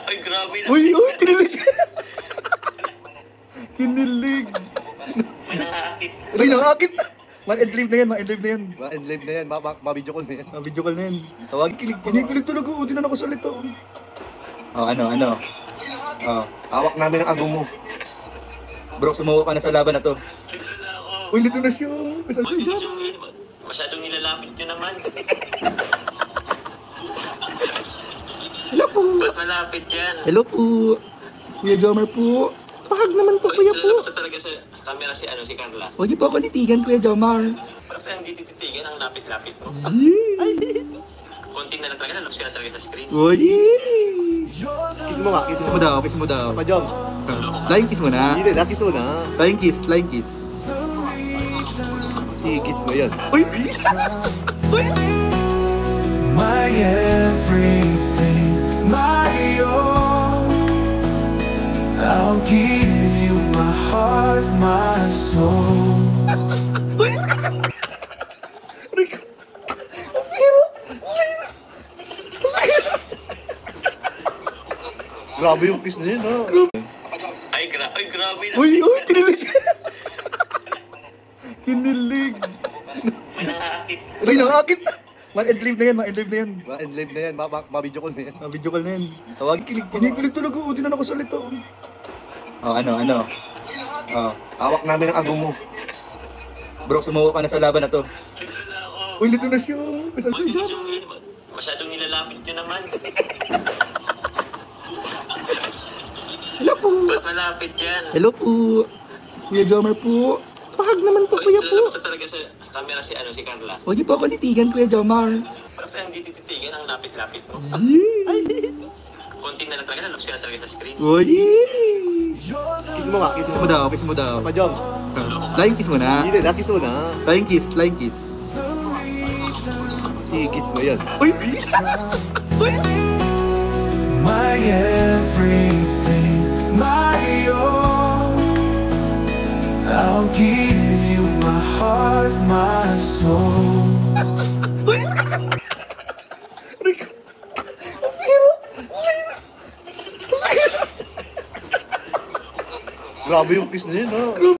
Ay, grabe na. Uy, kinilig. Kinilig. May nangakit. Uy, nakakit. Ma-endlive na yan, ma-endlive na yan. Ma-endlive na yan, ma-video call na yan. Video call na yan. Tawag, kinikilig talaga. Di na nakasalita. Oh, ano? Oh. Hawak namin ang agong mo. Bro, sumuko ka na sa laban na to. Dito na ako. Uy, dito na siya. Uy, masyadong nilalapit nyo naman. Hello po. Ba't malapit yan? Hello po. Kuya Jomar po. Pahag naman po, kuya po. Lalabas na talaga sa camera si Carla. Huwag niyo po ako nitigan, Kuya Jomar. Parang tayong hindi tititigan ang lapit-lapit mo. Konting na lang talaga, lalabas ka na talaga sa screen. Uy. Kiss mo nga, Kiss mo daw, kiss mo daw. Pa Joms. Flying kiss mo na. Hindi, kiss mo na. Flying kiss, flying kiss. I-kiss mo yan. Uy! Uy! My everything, my all. I'll give you my heart, my soul. Uy! Rico! Grabe yung kiss na yun, ha? Ay, grabe na. Uy, kinilig! Kinilig! May nangakit. Uy, nakakit! Ma-endlive na yan, ma-endlive na yan. Ma-endlive na yan, ma-video call na yan. Video call na yan. Tawag, kinikilig talaga. Di na nakasalita. Oh, ano? Oh. Hawak namin ang agong mo. Bro, sumuko ka na sa laban na to. Dito na ako. Uy, dito na siya. Uy, masyadong nilalapit nyo naman. Hello po. Ba't malapit yan? Hello po. Kuya Jomar po. Pahag naman po, kuya po. Lalabas na talaga sa camera si Carla. Huwag niyo po ako nitigan, Kuya Jomar. Parang tayong hindi tititigan ang lapit-lapit mo. Konting na lang talaga, lalabas ka na talaga sa screen. Uy. Kiss mo nga, Kiss mo daw, kiss mo daw. Pa Joms. Flying kiss mo na. Hindi, kiss mo na. Flying kiss, flying kiss. I-kiss mo yan. Uy! Uy! My everything, my all. I'll give you my heart, my soul. Uy! Rico! Grabe yung kiss na yun, ha?